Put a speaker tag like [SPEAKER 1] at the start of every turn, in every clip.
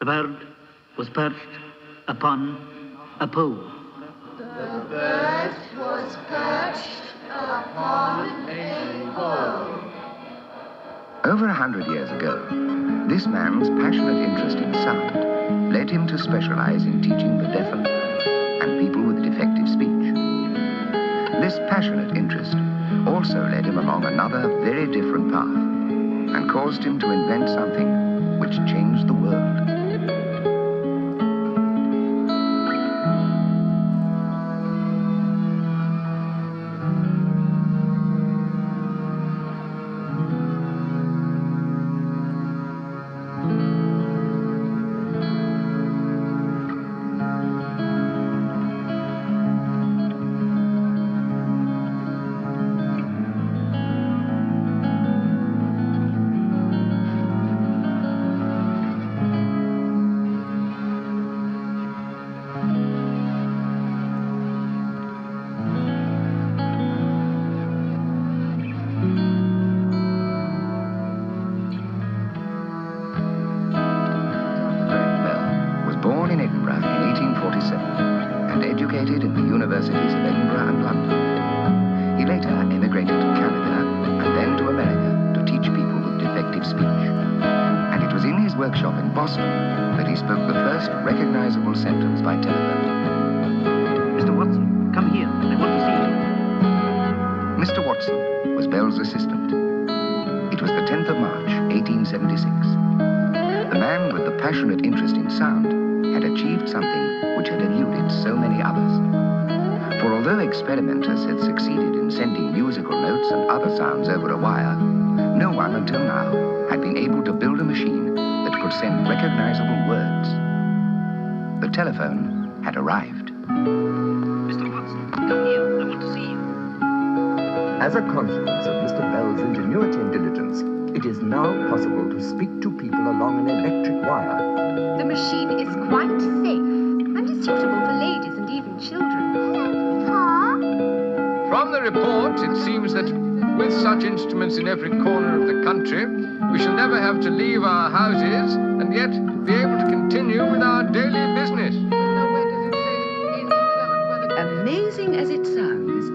[SPEAKER 1] bird was perched upon a pole.
[SPEAKER 2] The bird was perched upon a pole.
[SPEAKER 3] Over 100 years ago, this man's passionate interest in sound led him to specialize in teaching the deaf and dumb and people with defective speech. This passionate interest also led him along another very different path and caused him to invent something which changed the world. And educated in the universities of Edinburgh and London. He later emigrated to Canada and then to America to teach people with defective speech. And it was in his workshop in Boston that he spoke the first recognizable sentence by telephone.
[SPEAKER 1] Mr. Watson, come here. I want to see you.
[SPEAKER 3] Mr. Watson was Bell's assistant. It was the 10th of March, 1876. The man with the passionate interest in sound had achieved something which had eluded so many others. For although experimenters had succeeded in sending musical notes and other sounds over a wire, no one until now had been able to build a machine that could send recognizable words. The telephone had arrived.
[SPEAKER 1] Mr. Watson, come here. I want to see you.
[SPEAKER 4] As a consequence of Mr. Bell's ingenuity and diligence, it is now possible to speak to people along an electric wire.
[SPEAKER 5] The machine is quite safe and is suitable for ladies and even children.
[SPEAKER 6] From the report, it seems that with such instruments in every corner of the country, we shall never have to leave our houses and yet be able to continue with our daily business.
[SPEAKER 7] Amazing as it sounds,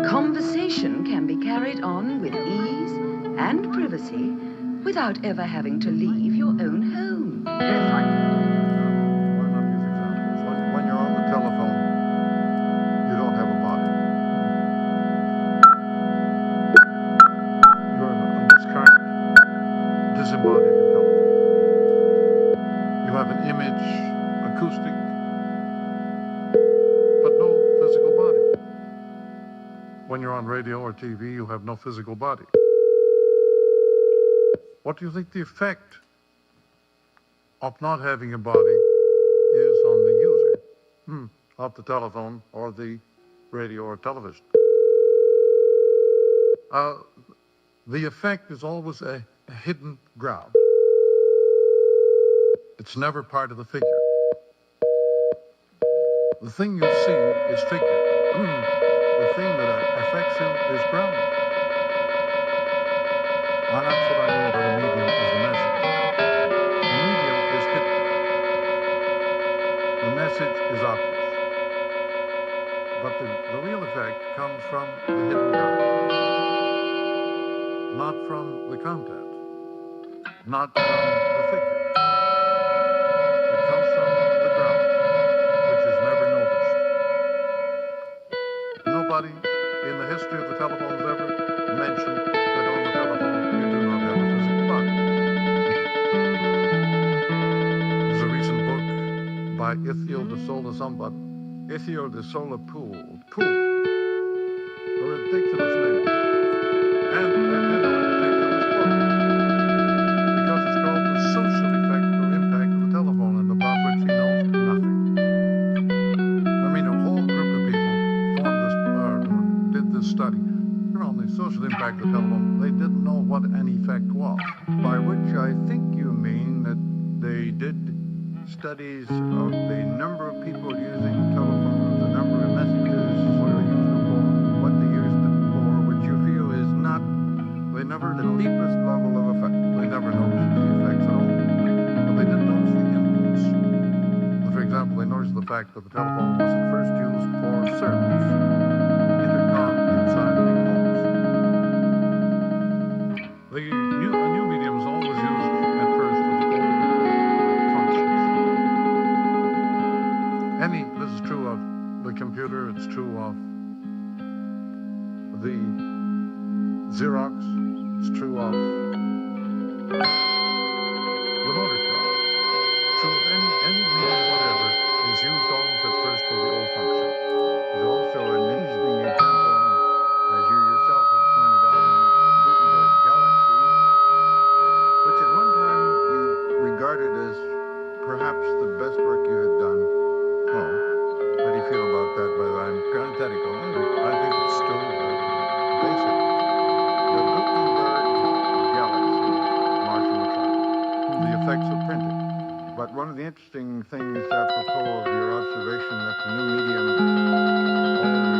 [SPEAKER 7] conversation can be carried on with ease and privacy without ever having to leave your own home.
[SPEAKER 8] When you're on the telephone, you don't have a body. You're a discarnate, disembodied intelligence. You have an image, acoustic, but no physical body. When you're on radio or TV, you have no physical body. What do you think the effect of not having a body is on the user of the telephone or the radio or television? The effect is always a hidden ground. It's never part of the figure. The thing you see is figure. The thing that affects you is ground. And that's what I mean by the medium is the message. The medium is hidden. The message is obvious. But the real effect comes from the hidden ground. Not from the content. Not from the figure. It comes from the ground, which is never noticed. Nobody in the history of the telephone has ever mentioned that on the telephone you do not have a physical body. There's a recent book by Ithiel de Sola somebody. Ithiel de Sola Pool. A ridiculous name. And a ridiculous book. Because it's called The Social Effect or Impact of the Telephone, and about which he knows nothing. I mean, a whole group of people formed this, did this study. On the social impact of the telephone, they didn't know what an effect was. By which I think you mean that they did studies of the number of people using telephones, the number of messages, what they used them for, what they used it for, which you feel is not, they never, the deepest level of effect. They never noticed the effects at all. But they didn't notice the impulse. fact that the telephone was at first used for service, intercom inside big homes. A new medium is always used at first for the old functions. This is true of the computer, it's true of the Xerox, it's true of the motor car. True of any medium whatever is used always at first for the old function. There's also an interesting example, as you yourself have pointed out, in Gutenberg Galaxy, which at one time you regarded as perhaps the best work you had done. Well, how do you feel about that? But I'm parenthetical. I think it's still basic. The Gutenberg Galaxy, Marshall McLuhan, the effects of printing. But one of the interesting things apropos of your observation that the new medium always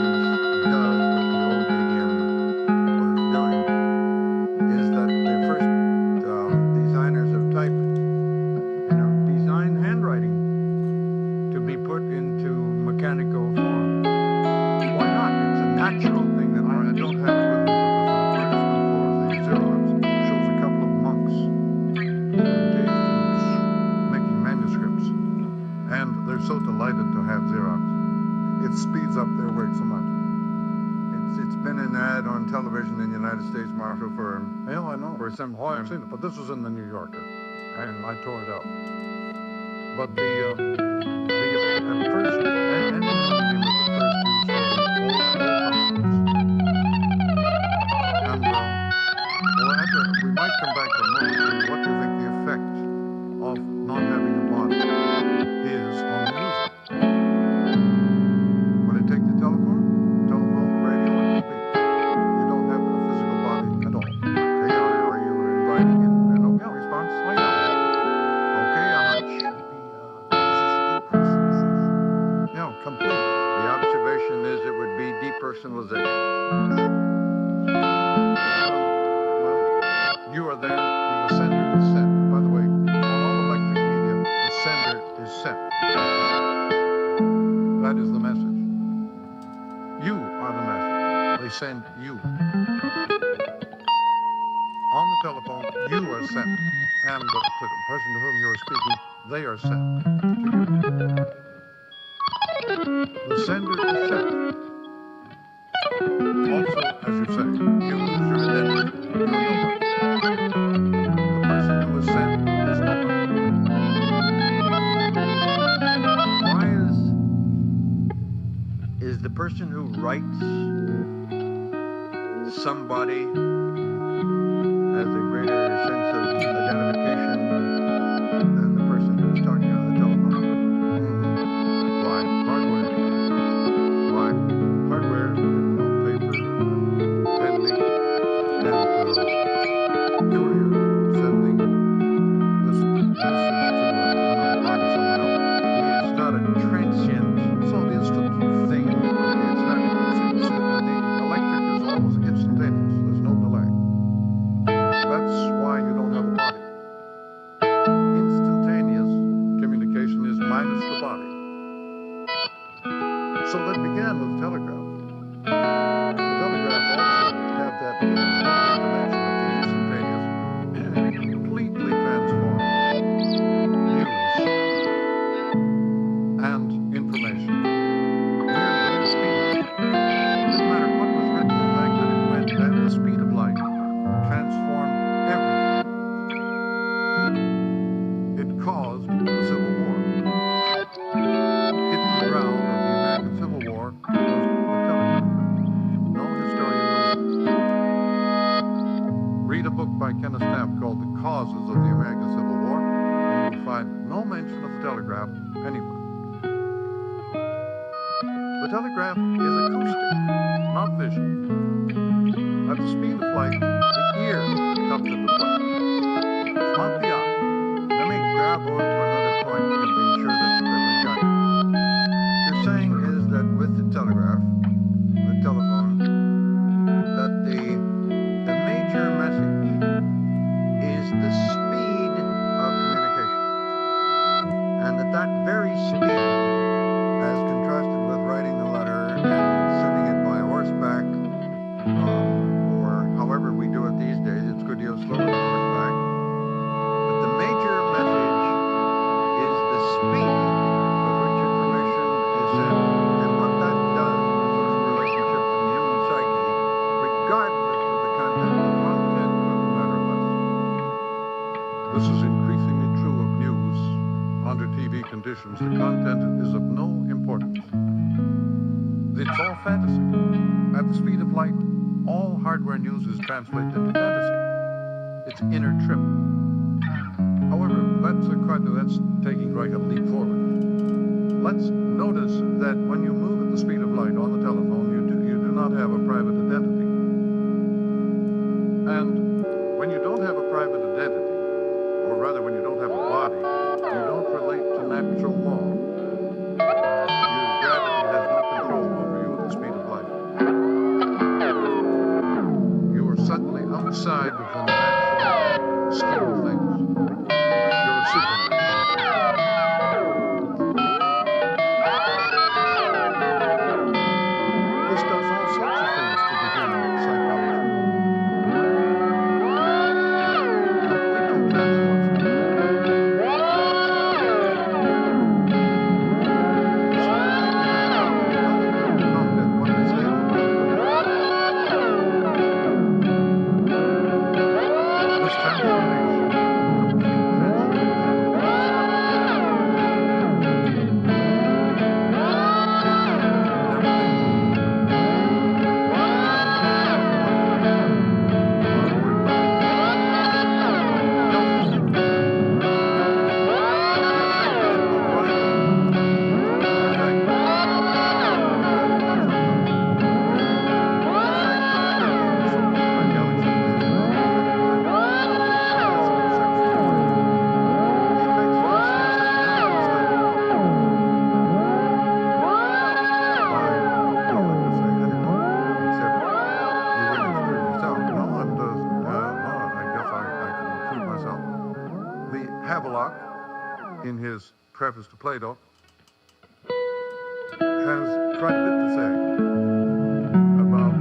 [SPEAKER 8] does what the old medium was doing is that the first designers of type, design handwriting to be put into mechanical form. Why not? It's a natural thing that I don't have it with me, but there's an advertisement for the Xerox. It shows a couple of monks engaged in making manuscripts, and they're so delighted to have Xerox. It speeds up their work so much. It's been an ad on television in the United States, Marshall, for I know for some time. I've seen it, but this was in the New Yorker, and I tore it out. But at first, any medium was at first used for the old functions. And we might come back to a moment. What do you think the effect of not having a body is on the user? When they take the telephone, radio, and TV, you don't have a physical body at all. Okay, are you inviting in an okay response? Oh, yeah. Okay, a hunch. No, complete. The observation is it would be depersonalization. Well, you are there, the sender is sent. By the way, on all electric media, the sender is sent. That is the message. You are the message. They send you. On the telephone, you are sent. And to the person to whom you are speaking, they are sent to you. The sender is sent. Also, as you say, you lose your identity. You're nobody. The person who is sent is nobody. Why is the person who writes somebody has a greater sense of identification than the person who is talking on the telephone? Why? Hardware. Why? Hardware, paper, penning, and courier sending this message to another party, someone else. It's not a transient, it's not an instant thing. It's not. The electric is almost instantaneous. There's no delay. That's why you don't have a body. Instantaneous communication is minus the body. So that began with the telegraph. The telegraph also had that dimension of the instantaneous, and it completely transformed news and information. Mere speed. It didn't matter what was written, the fact that it went at the speed of light transformed everything. It caused the Civil War. Hidden ground of the American Civil War was the telegraph. No historian knows this. Read a book by Kenneth Knapp called The Causes of the American Civil War, and you'll find no mention of the telegraph anywhere. The telegraph is acoustic, not visual. At the speed of light, the ear comes into play. It's not the eye. Let me grab on to another point to be sure that we've got it. What you're saying is that with the telegraph, the telephone, that the major message is the speed of communication. And that very speed intelligence, the content is of no importance. It's all fantasy. At the speed of light, all hardware news is translated into fantasy. It's inner trip. However, that's taking like a leap forward. Let's notice that when you move at the speed of light on the telephone, you do not have a private identity. And when you don't have a private identity, or rather when you don't have a body, you don't relate to natural law. Your gravity has no control over you at the speed of light. You are suddenly outside of the natural scheme of things. You're a superman. This does all sorts of things to the human psychology. Completely transforms people. This transformation, complete Havelock, in his preface to Plato, has quite a bit to say about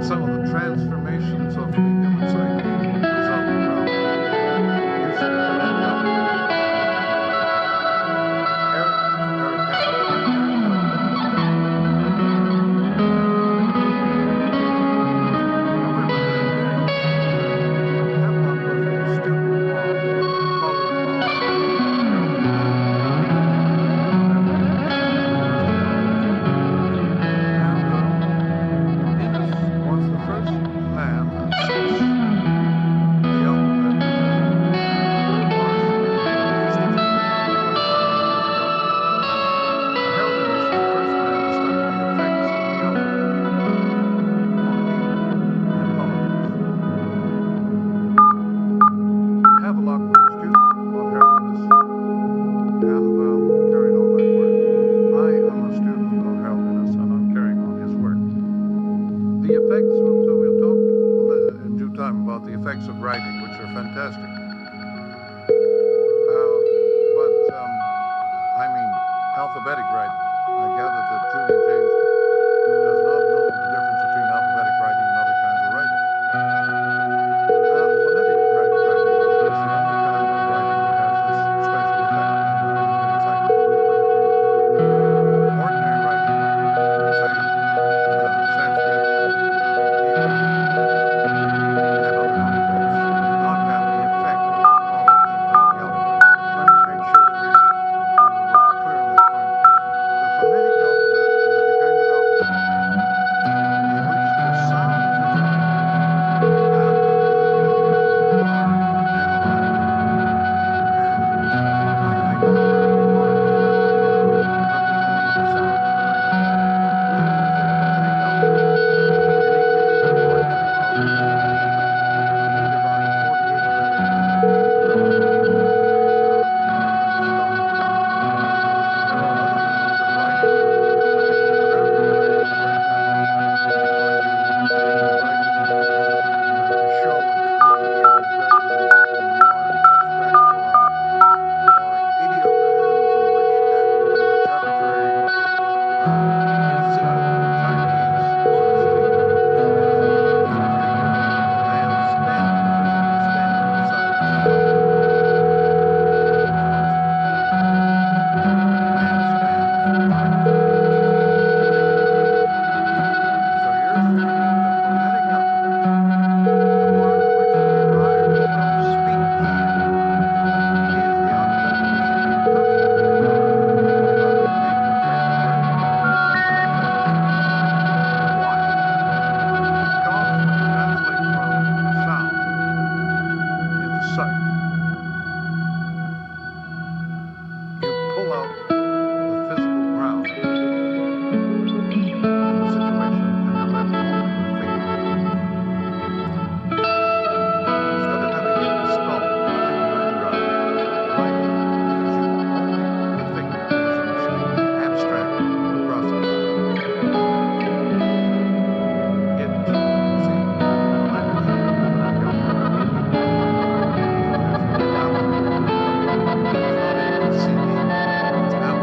[SPEAKER 8] some of the transformations of the human psyche resulting from use of the internet. Of writing, which are fantastic. I mean, alphabetic writing. I gather that Julian James does not know the difference between alphabetic writing and other kinds of writing. Phonetic writing is the only kind of writing that has this special effect on the psyche. Ordinary writing, say Sanskrit, Hebrew, and other alphabets, do not have the effect of the phonetic alphabet. Let me make sure that we're clear on this point. The level out the physical ground in the situation, and you're left with a figure. Instead of having it stop the figure and ground, writing leaves you only the figure. It is an extremely abstract process. It's not able to see me. It's out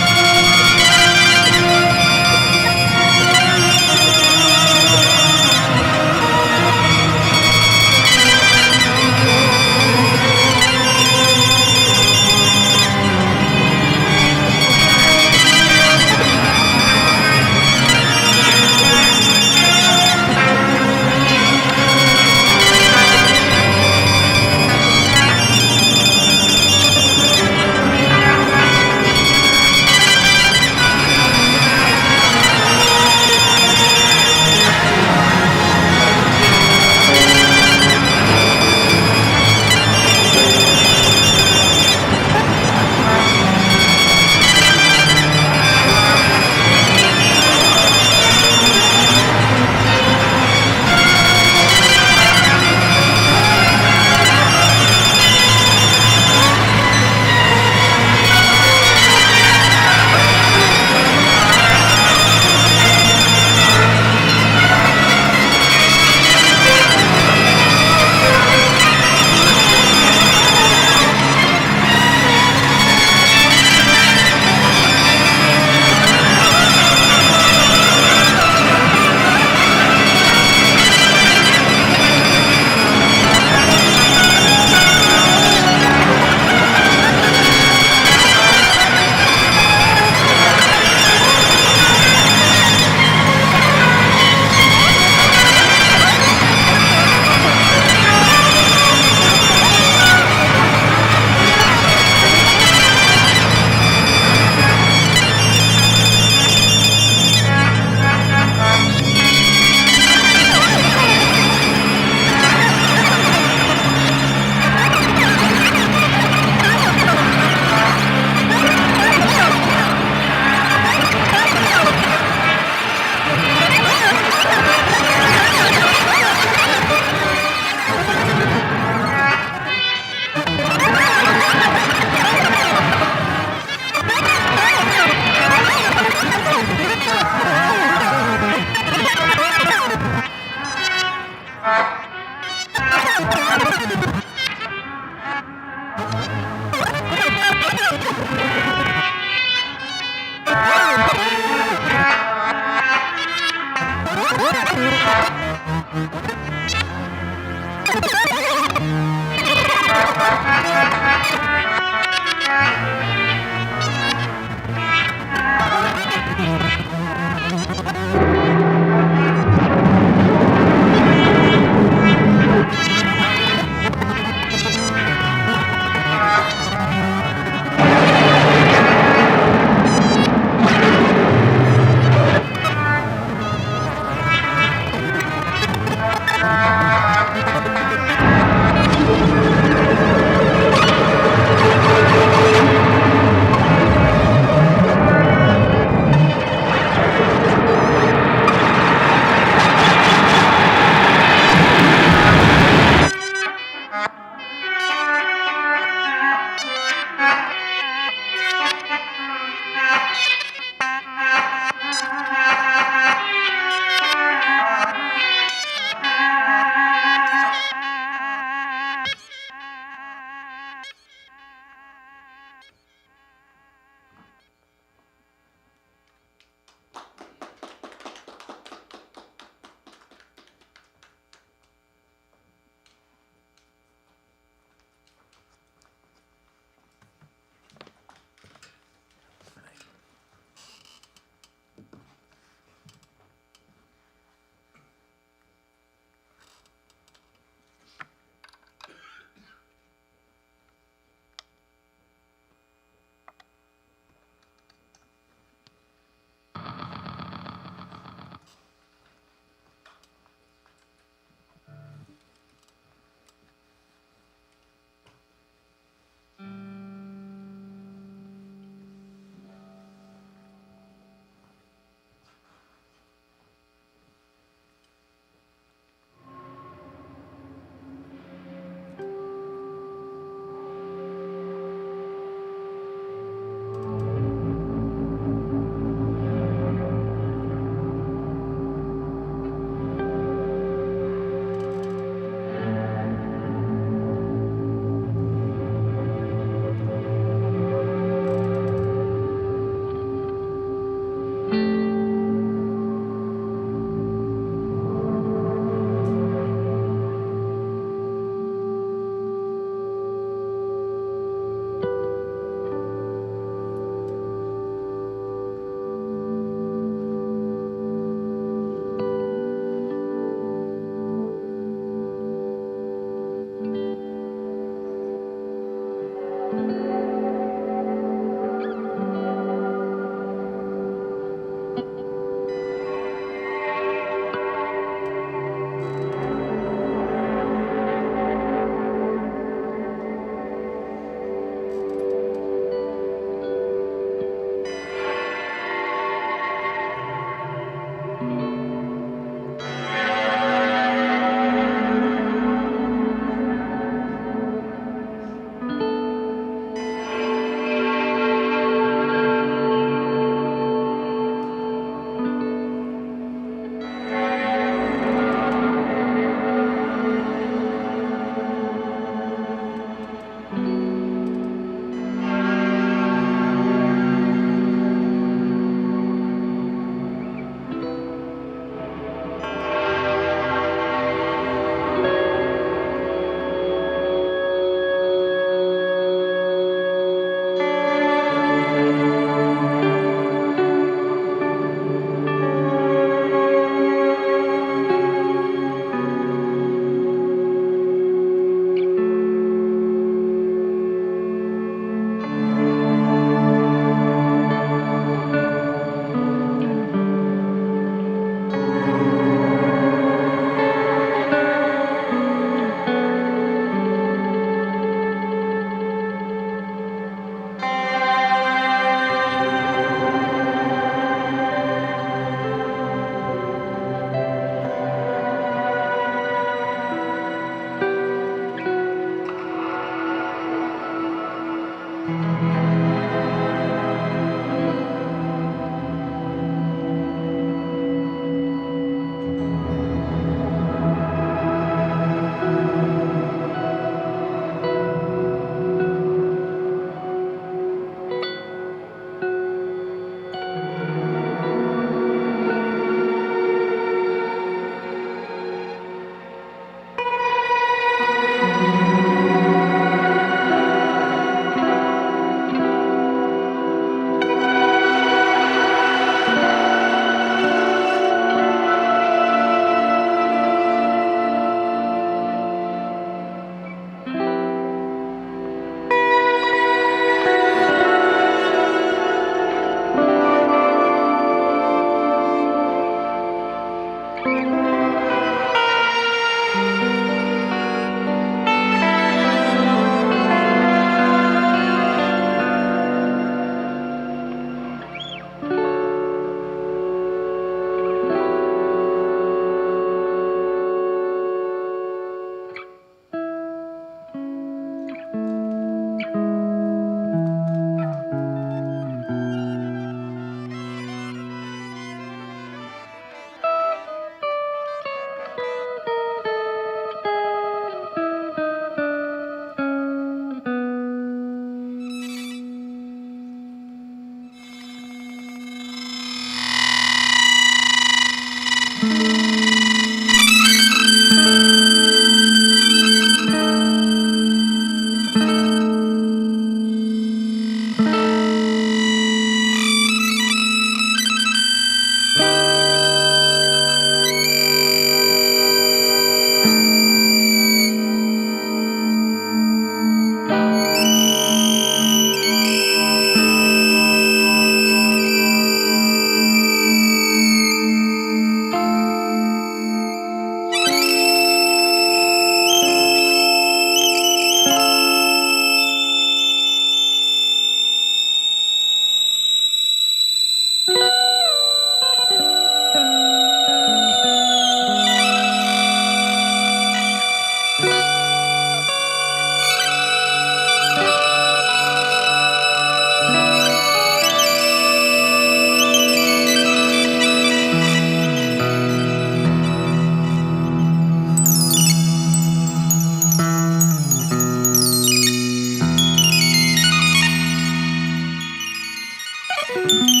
[SPEAKER 4] Thank you.